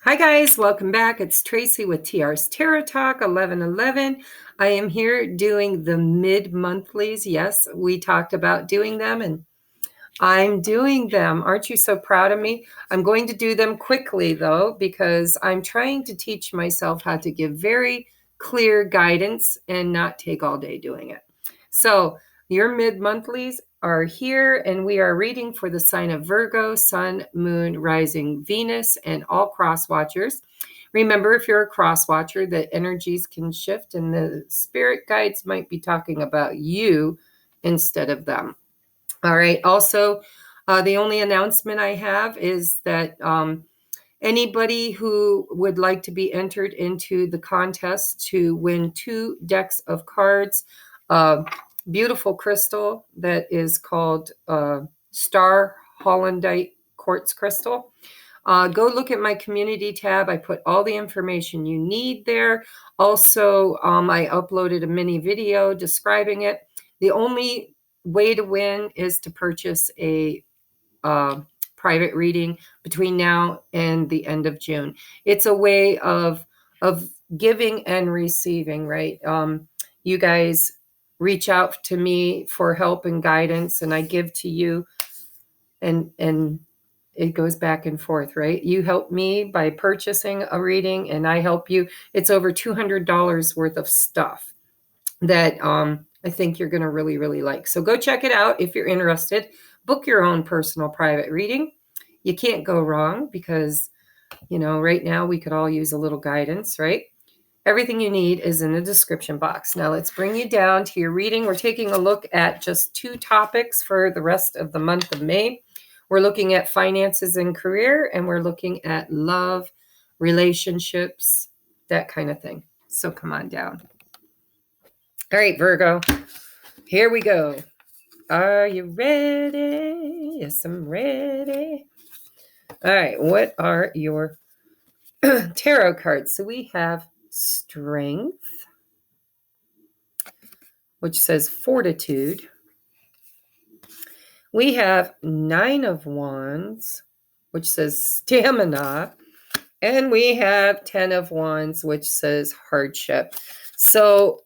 Hi guys, welcome back. It's Tracy with TR's Tarot Talk 1111. I am here doing the mid-monthlies. Yes, we talked about doing them and I'm doing them. Aren't you so proud of me? I'm going to do them quickly though, because I'm trying to teach myself how to give very clear guidance and not take all day doing it. So your mid-monthlies are here and we are reading for the sign of Virgo, Sun, Moon, Rising, Venus, and all cross watchers. Remember, if you're a cross watcher, that energies can shift and the spirit guides might be talking about you instead of them. All right. Also, the only announcement I have is that anybody who would like to be entered into the contest to win 2 decks of cards, beautiful crystal that is called Star Hollandite Quartz Crystal. Go look at my community tab. I put all the information you need there. Also, I uploaded a mini video describing it. The only way to win is to purchase a private reading between now and the end of June. It's a way of giving and receiving, right? You guys reach out to me for help and guidance, and I give to you, and it goes back and forth, right? You help me by purchasing a reading, and I help you. It's over $200 worth of stuff that I think you're going to really, really like. So go check it out if you're interested. Book your own personal private reading. You can't go wrong because, you know, right now we could all use a little guidance, right? Everything you need is in the description box. Now let's bring you down to your reading. We're taking a look at just 2 topics for the rest of the month of May. We're looking at finances and career, and we're looking at love, relationships, that kind of thing. So come on down. All right, Virgo, here we go. Are you ready? Yes, I'm ready. All right, what are your tarot cards? So we have Strength, which says fortitude. We have 9 of Wands, which says stamina. And we have 10 of Wands, which says hardship. So,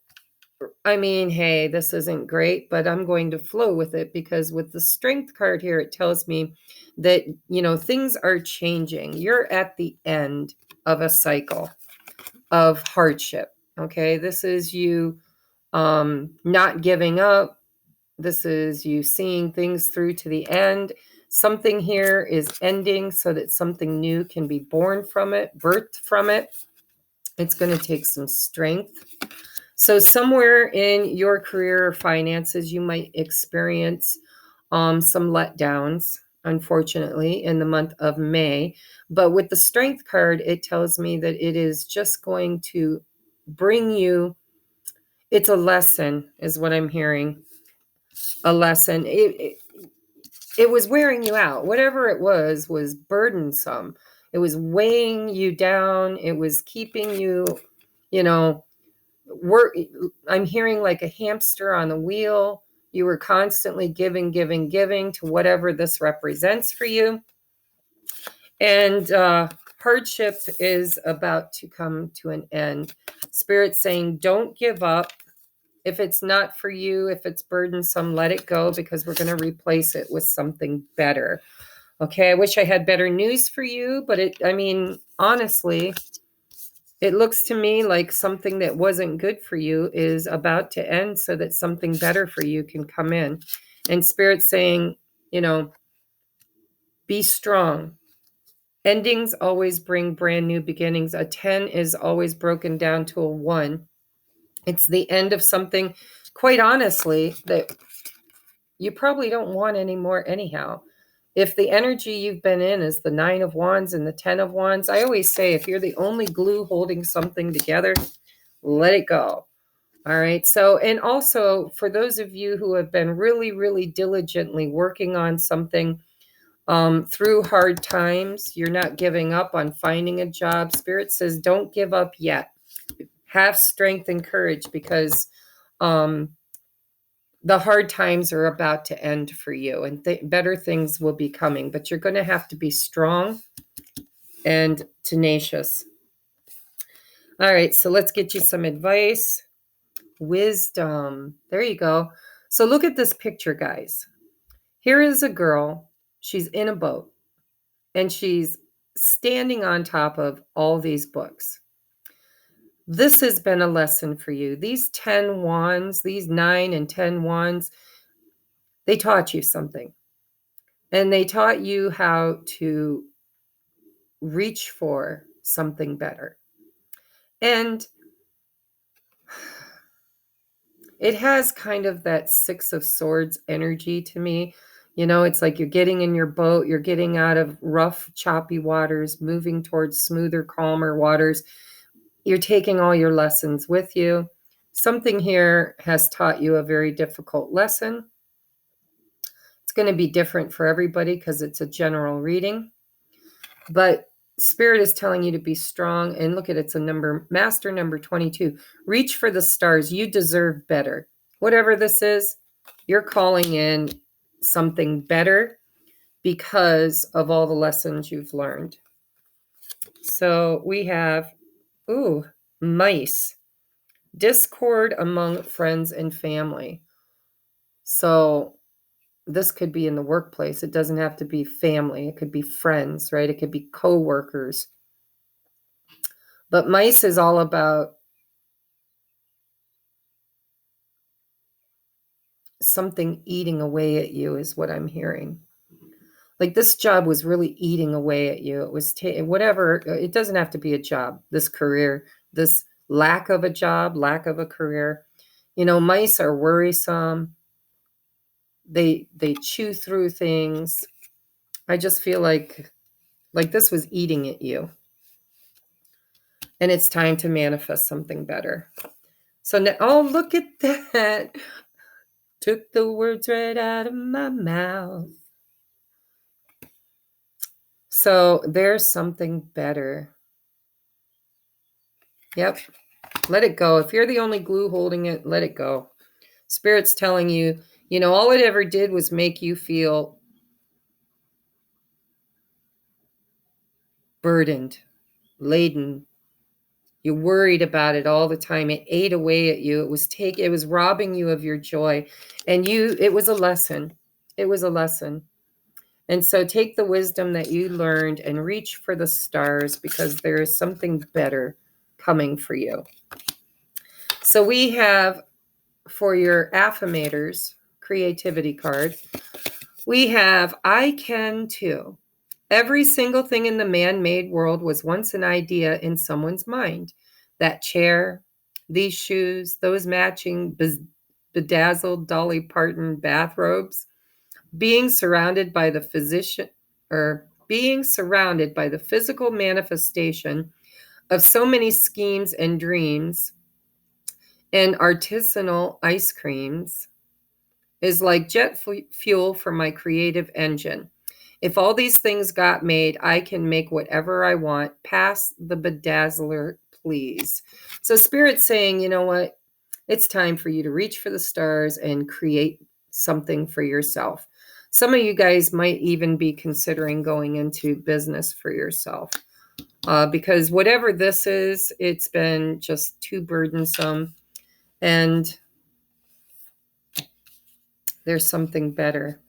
I mean, hey, this isn't great, but I'm going to flow with it because with the Strength card here, it tells me that, you know, things are changing. You're at the end of a cycle of hardship. Okay, this is you not giving up. This is you seeing things through to the end. Something here is ending so that something new can be born from it, birthed from it. It's going to take some strength. So somewhere in your career or finances, you might experience some letdowns, unfortunately, in the month of May. But with the Strength card, it tells me that it is just going to bring you, it's a lesson, is what I'm hearing. A lesson. It was wearing you out. Whatever it was burdensome. It was weighing you down. It was keeping you, you know, I'm hearing like a hamster on a wheel. You were constantly giving to whatever this represents for you. And hardship is about to come to an end. Spirit's saying, don't give up. If it's not for you, if it's burdensome, let it go because we're going to replace it with something better. Okay, I wish I had better news for you, but honestly, it looks to me like something that wasn't good for you is about to end so that something better for you can come in. And Spirit's saying, you know, be strong. Endings always bring brand new beginnings. A 10 is always broken down to a 1. It's the end of something, quite honestly, that you probably don't want anymore anyhow. If the energy you've been in is the 9 of Wands and the 10 of Wands, I always say if you're the only glue holding something together, let it go. All right. So, and also for those of you who have been really, really diligently working on something through hard times, you're not giving up on finding a job. Spirit says, don't give up yet. Have strength and courage because the hard times are about to end for you and better things will be coming, but you're going to have to be strong and tenacious. All right, so let's get you some advice. Wisdom. There you go. So look at this picture, guys. Here is a girl. She's in a boat and she's standing on top of all these books. This has been a lesson for you. These 10 wands, these 9 and 10 wands, they taught you something. And they taught you how to reach for something better. And it has kind of that 6 of Swords energy to me. You know, it's like you're getting in your boat, you're getting out of rough, choppy waters, moving towards smoother, calmer waters. You're taking all your lessons with you. Something here has taught you a very difficult lesson. It's going to be different for everybody because it's a general reading. But Spirit is telling you to be strong. And look at it, it's a number, master number 22. Reach for the stars. You deserve better. Whatever this is, you're calling in something better because of all the lessons you've learned. So we have, mice. Discord among friends and family. So this could be in the workplace. It doesn't have to be family. It could be friends, right? It could be co-workers. But mice is all about something eating away at you is what I'm hearing. Like this job was really eating away at you. It was whatever. It doesn't have to be a job. This career, this lack of a job, lack of a career. You know, mice are worrisome. They chew through things. I just feel like this was eating at you. And it's time to manifest something better. So now, oh, look at that. Took the words right out of my mouth. So there's something better. Yep. Let it go. If you're the only glue holding it, let it go. Spirit's telling you, you know, all it ever did was make you feel burdened, laden. You worried about it all the time. It ate away at you. It was robbing you of your joy. And it was a lesson. It was a lesson. And so take the wisdom that you learned and reach for the stars because there is something better coming for you. So we have, for your affirmators, creativity card, we have, I can too. Every single thing in the man-made world was once an idea in someone's mind. That chair, these shoes, those matching bedazzled Dolly Parton bathrobes, being surrounded by the physical manifestation of so many schemes and dreams and artisanal ice creams is like jet fuel for my creative engine. If all these things got made, I can make whatever I want. Pass the bedazzler, please. So Spirit's saying, you know what? It's time for you to reach for the stars and create something for yourself. Some of you guys might even be considering going into business for yourself because whatever this is, it's been just too burdensome. And there's something better.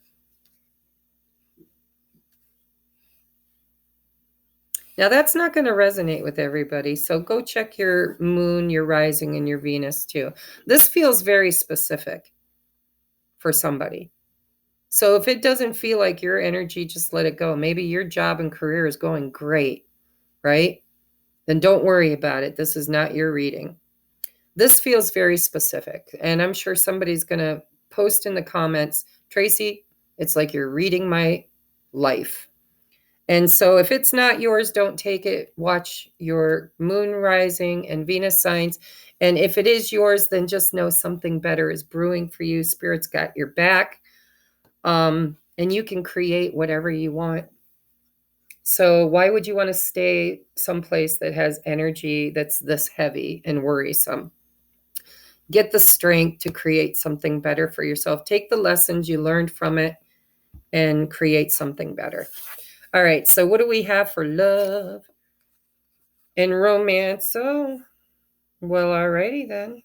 Now, that's not going to resonate with everybody. So go check your moon, your rising, and your Venus too. This feels very specific for somebody. So if it doesn't feel like your energy, just let it go. Maybe your job and career is going great, right? Then don't worry about it. This is not your reading. This feels very specific. And I'm sure somebody's going to post in the comments, Tracy, it's like you're reading my life. And so if it's not yours, don't take it. Watch your moon rising and Venus signs. And if it is yours, then just know something better is brewing for you. Spirit's got your back. And you can create whatever you want. So why would you want to stay someplace that has energy that's this heavy and worrisome? Get the strength to create something better for yourself. Take the lessons you learned from it and create something better. All right, so what do we have for love and romance? Oh, well, alrighty then.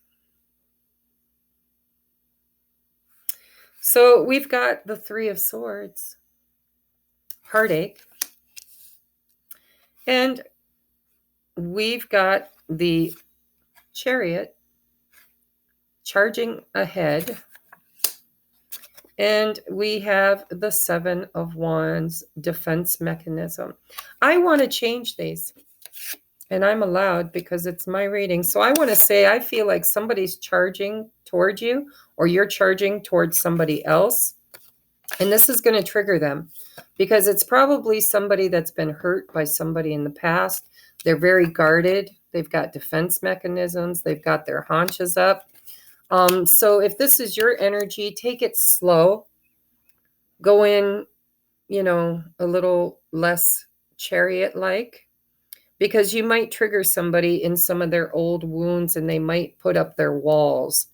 So we've got the Three of Swords, heartache, and we've got the Chariot, charging ahead, and we have the Seven of Wands, defense mechanism. I want to change these, and I'm allowed because it's my reading. So I want to say I feel like somebody's charging toward you, or you're charging towards somebody else. And this is going to trigger them because it's probably somebody that's been hurt by somebody in the past. They're very guarded. They've got defense mechanisms. They've got their haunches up. So if this is your energy, take it slow. Go in, a little less chariot-like, because you might trigger somebody in some of their old wounds and they might put up their walls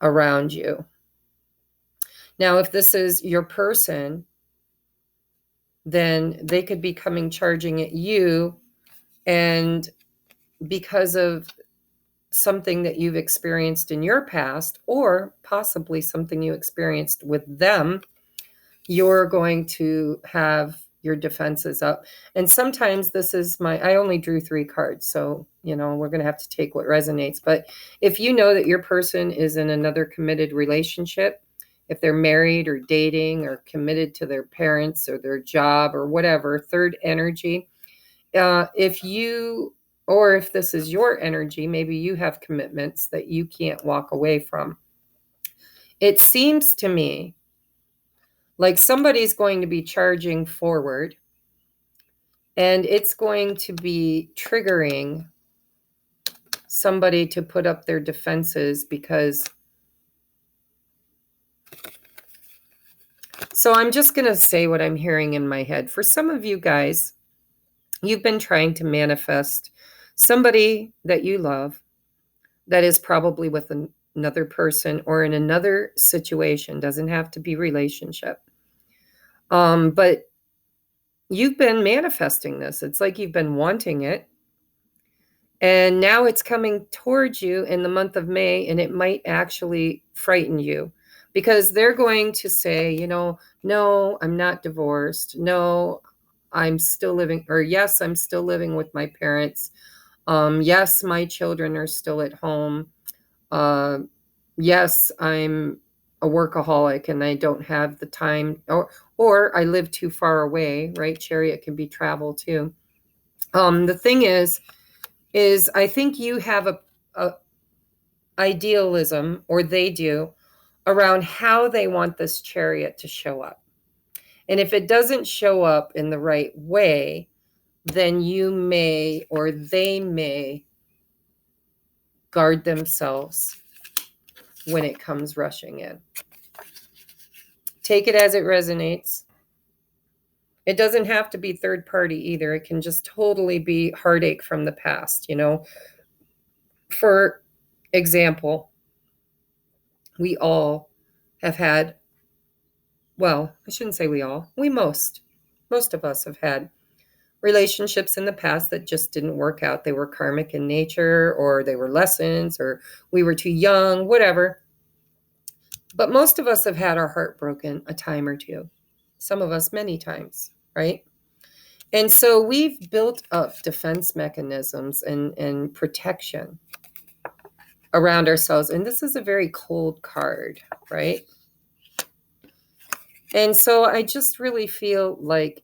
around you. Now, if this is your person, then they could be coming charging at you, and because of something that you've experienced in your past, or possibly something you experienced with them, you're going to have your defenses up. And sometimes this is I only drew 3 cards, so we're going to have to take what resonates. But if you know that your person is in another committed relationship, if they're married or dating or committed to their parents or their job or whatever, third energy, if this is your energy, maybe you have commitments that you can't walk away from. It seems to me like somebody's going to be charging forward, and it's going to be triggering somebody to put up their defenses because... So I'm just going to say what I'm hearing in my head. For some of you guys, you've been trying to manifest somebody that you love that is probably with another person or in another situation. Doesn't have to be relationship. But you've been manifesting this. It's like you've been wanting it. And now it's coming towards you in the month of May, and it might actually frighten you because they're going to say, no, I'm not divorced. No, I'm still living, or yes, I'm still living with my parents. Yes, my children are still at home. Yes, I'm a workaholic and I don't have the time, or I live too far away, right? Chariot can be travel too. The thing is I think you have a idealism, or they do, around how they want this chariot to show up. And if it doesn't show up in the right way, then you may, or they may, guard themselves when it comes rushing in. Take it as it resonates. It doesn't have to be third party either. It can just totally be heartache from the past, For example, we all have had, well, I shouldn't say we all, most of us have had relationships in the past that just didn't work out. They were karmic in nature, or they were lessons, or we were too young, whatever. But most of us have had our heart broken a time or two. Some of us many times, right? And so we've built up defense mechanisms and protection around ourselves. And this is a very cold card, right? And so I just really feel like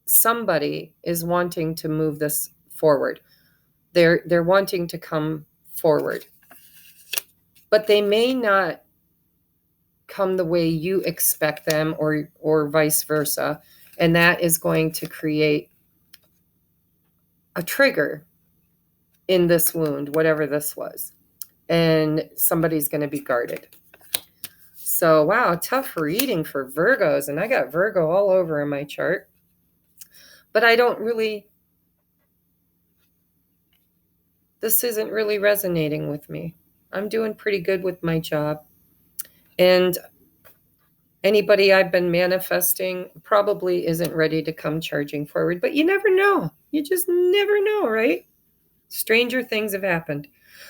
somebody is wanting to move this forward. They're wanting to come forward, but they may not come the way you expect them, or vice versa. And that is going to create a trigger in this wound, whatever this was. And somebody's going to be guarded. So, wow, tough reading for Virgos. And I got Virgo all over in my chart. But this isn't really resonating with me. I'm doing pretty good with my job. And Anybody I've been manifesting probably isn't ready to come charging forward, but you never know. You just never know, right? Stranger things have happened.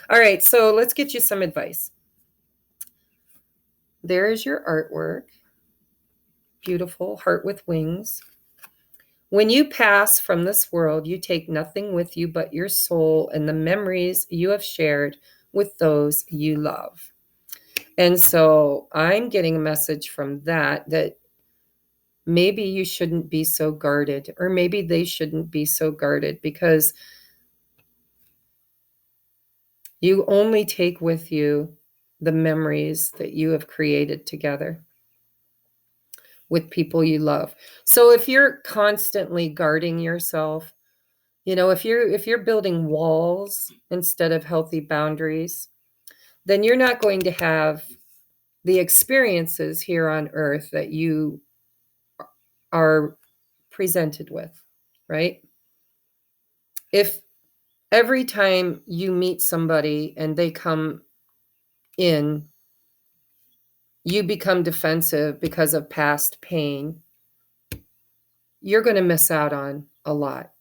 All right, so let's get you some advice. There is your artwork. Beautiful heart with wings. When you pass from this world, you take nothing with you but your soul and the memories you have shared with those you love. And so I'm getting a message from that maybe you shouldn't be so guarded, or maybe they shouldn't be so guarded, because you only take with you the memories that you have created together with people you love. So if you're constantly guarding yourself, if you're building walls instead of healthy boundaries, then you're not going to have the experiences here on earth that you are presented with, right? If every time you meet somebody and they come in, you become defensive because of past pain, you're going to miss out on a lot.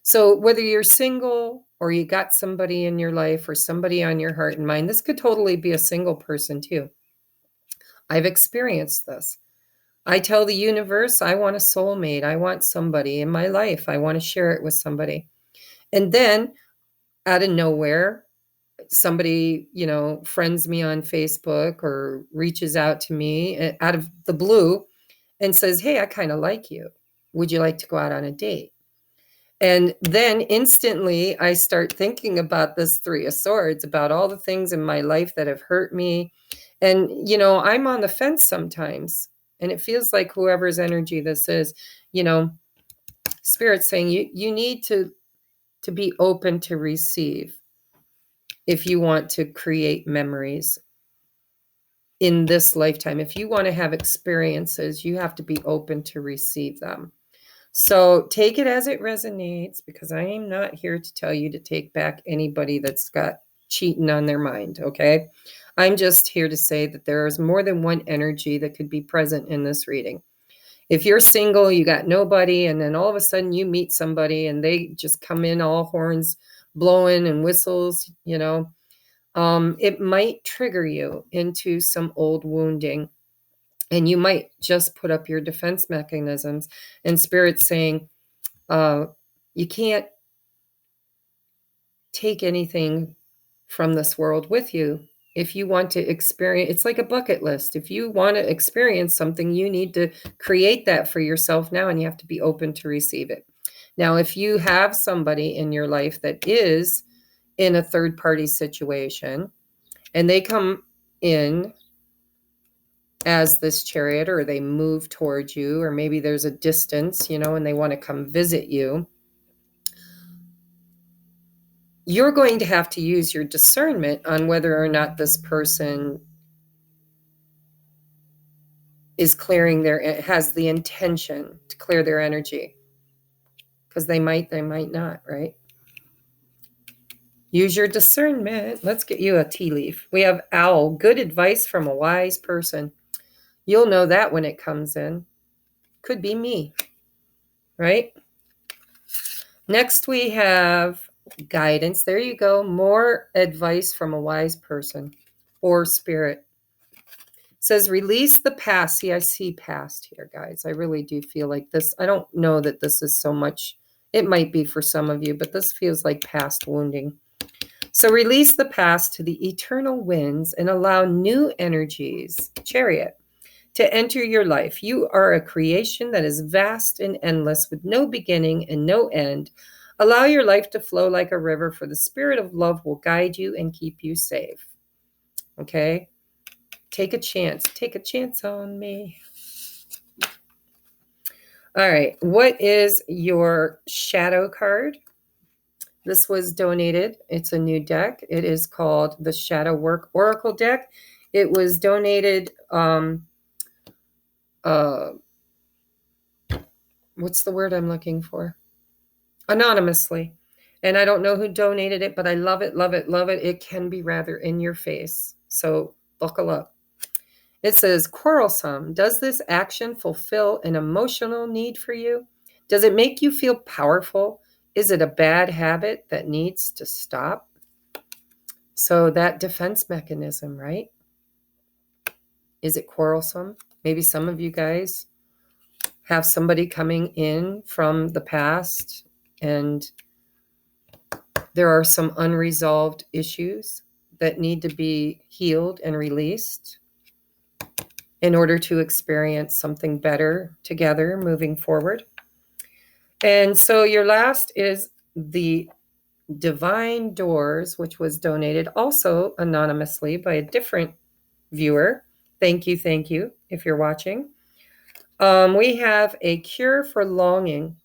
So whether you're single or you got somebody in your life or somebody on your heart and mind, this could totally be a single person too. I've experienced this. I tell the universe, I want a soulmate. I want somebody in my life. I want to share it with somebody. And then out of nowhere, somebody, friends me on Facebook or reaches out to me out of the blue and says, "Hey, I kind of like you. Would you like to go out on a date?" And then instantly I start thinking about this Three of Swords, about all the things in my life that have hurt me. And, I'm on the fence sometimes. And it feels like whoever's energy this is, you know, Spirit's saying you need to be open to receive if you want to create memories in this lifetime. If you want to have experiences, you have to be open to receive them. So take it as it resonates, because I am not here to tell you to take back anybody that's got cheating on their mind, okay? I'm just here to say that there is more than one energy that could be present in this reading. If you're single, you got nobody, and then all of a sudden you meet somebody and they just come in all horns blowing and whistles, it might trigger you into some old wounding. And you might just put up your defense mechanisms, and Spirit's saying, you can't take anything from this world with you. If you want to experience, it's like a bucket list. If you want to experience something, you need to create that for yourself now, and you have to be open to receive it. Now, if you have somebody in your life that is in a third party situation and they come in as this Chariot, or they move towards you, or maybe there's a distance, and they want to come visit you, you're going to have to use your discernment on whether or not this person is has the intention to clear their energy, because they might not, right? Use your discernment. Let's get you a tea leaf. We have Owl. Good advice from a wise person. You'll know that when it comes in. Could be me, right? Next we have Guidance. There you go. More advice from a wise person or spirit. It says, release the past. See, I see past here, guys. I really do feel like this. I don't know that this is so much. It might be for some of you, but this feels like past wounding. So release the past to the eternal winds and allow new energies, Chariot, to enter your life. You are a creation that is vast and endless, with no beginning and no end. Allow your life to flow like a river, for the spirit of love will guide you and keep you safe. Okay? Take a chance. Take a chance on me. All right. What is your shadow card? This was donated. It's a new deck. It is called the Shadow Work Oracle deck. It was donated, what's the word I'm looking for? Anonymously. And I don't know who donated it, but I love it, love it, love it. It can be rather in your face. So buckle up. It says, quarrelsome. Does this action fulfill an emotional need for you? Does it make you feel powerful? Is it a bad habit that needs to stop? So that defense mechanism, right? Is it quarrelsome? Maybe some of you guys have somebody coming in from the past and there are some unresolved issues that need to be healed and released in order to experience something better together moving forward. And so your last is the Divine Doors, which was donated also anonymously by a different viewer. Thank you, if you're watching. We have a cure for longing.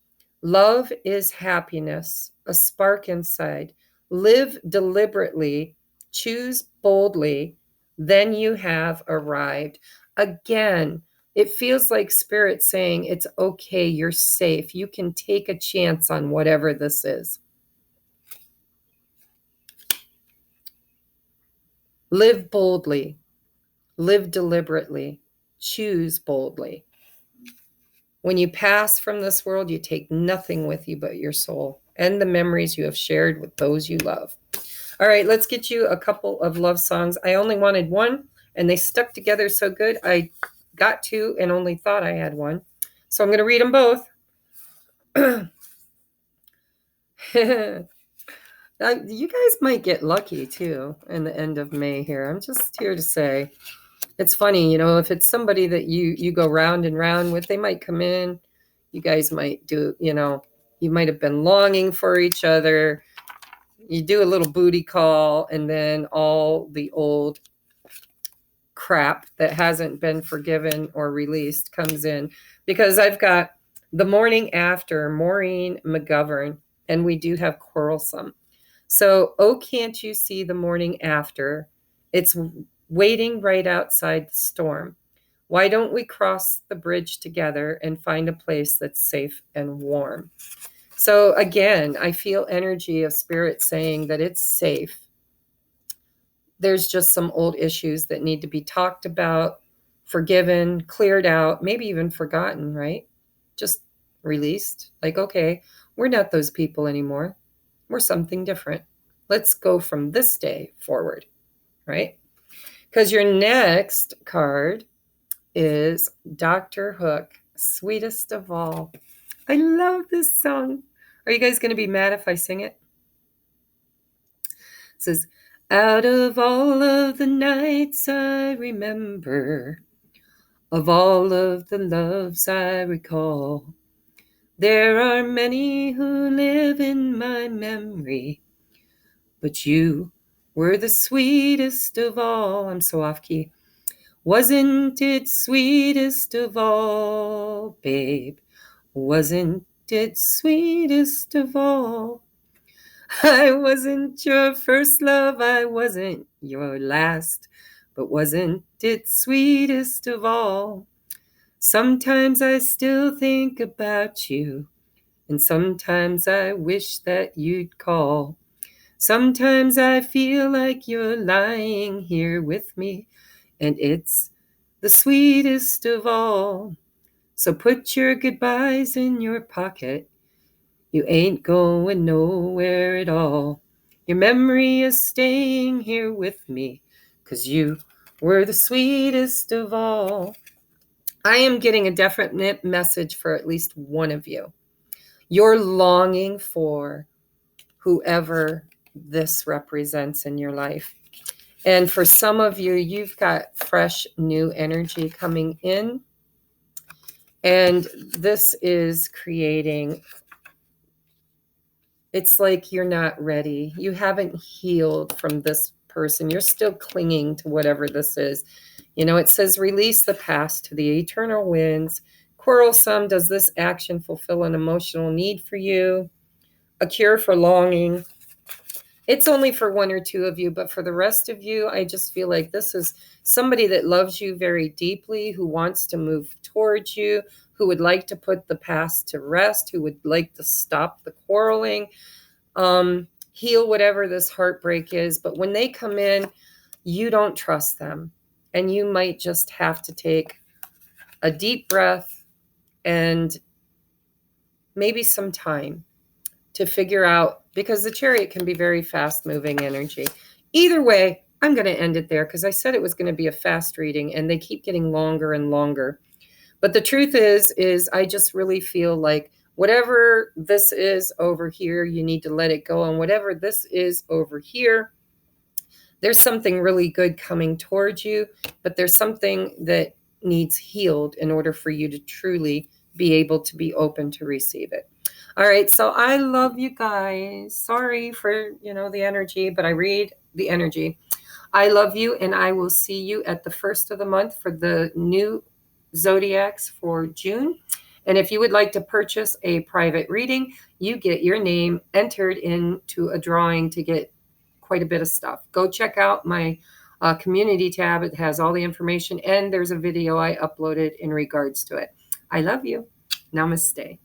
Love is happiness, a spark inside. Live deliberately, choose boldly, then you have arrived. Again, it feels like Spirit saying it's okay, you're safe. You can take a chance on whatever this is. Live boldly, live deliberately, choose boldly. When you pass from this world, you take nothing with you but your soul and the memories you have shared with those you love. All right, let's get you a couple of love songs. I only wanted one, and they stuck together so good. I got two and only thought I had one. So I'm going to read them both. You guys might get lucky, too, in the end of May here. I'm just here to say. It's funny, if it's somebody that you go round and round with, they might come in. You guys might do, you might have been longing for each other. You do a little booty call, and then all the old crap that hasn't been forgiven or released comes in. Because I've got the morning after, Maureen McGovern, and we do have quarrelsome. So, oh, can't you see the morning after? It's waiting right outside the storm. Why don't we cross the bridge together and find a place that's safe and warm? So again, I feel energy of Spirit saying that it's safe. There's just some old issues that need to be talked about, forgiven, cleared out, maybe even forgotten, right? Just released. Like, okay, we're not those people anymore. We're something different. Let's go from this day forward, right? Because your next card is Dr. Hook, Sweetest of All. I love this song. Are you guys going to be mad if I sing it? It says, out of all of the nights I remember, of all of the loves I recall, there are many who live in my memory, but you were the sweetest of all. I'm so off key. Wasn't it sweetest of all, babe? Wasn't it sweetest of all? I wasn't your first love, I wasn't your last, but wasn't it sweetest of all? Sometimes I still think about you, and sometimes I wish that you'd call. Sometimes I feel like you're lying here with me, and it's the sweetest of all. So put your goodbyes in your pocket. You ain't going nowhere at all. Your memory is staying here with me, 'cause you were the sweetest of all. I am getting a definite message for at least one of you. You're longing for whoever this represents in your life. And for some of you, you've got fresh new energy coming in. And this is creating, it's like you're not ready. You haven't healed from this person. You're still clinging to whatever this is. It says release the past to the eternal winds. Quarrelsome, does this action fulfill an emotional need for you? A cure for longing. It's only for one or two of you, but for the rest of you, I just feel like this is somebody that loves you very deeply, who wants to move towards you, who would like to put the past to rest, who would like to stop the quarreling, heal whatever this heartbreak is. But when they come in, you don't trust them. And you might just have to take a deep breath and maybe some time to figure out, because the Chariot can be very fast moving energy. Either way, I'm going to end it there because I said it was going to be a fast reading and they keep getting longer and longer. But the truth is I just really feel like whatever this is over here, you need to let it go. And whatever this is over here, there's something really good coming towards you, but there's something that needs healed in order for you to truly be able to be open to receive it. All right, so I love you guys. Sorry for, the energy, but I read the energy. I love you, and I will see you at the first of the month for the new Zodiacs for June. And if you would like to purchase a private reading, you get your name entered into a drawing to get quite a bit of stuff. Go check out my community tab. It has all the information, and there's a video I uploaded in regards to it. I love you. Namaste.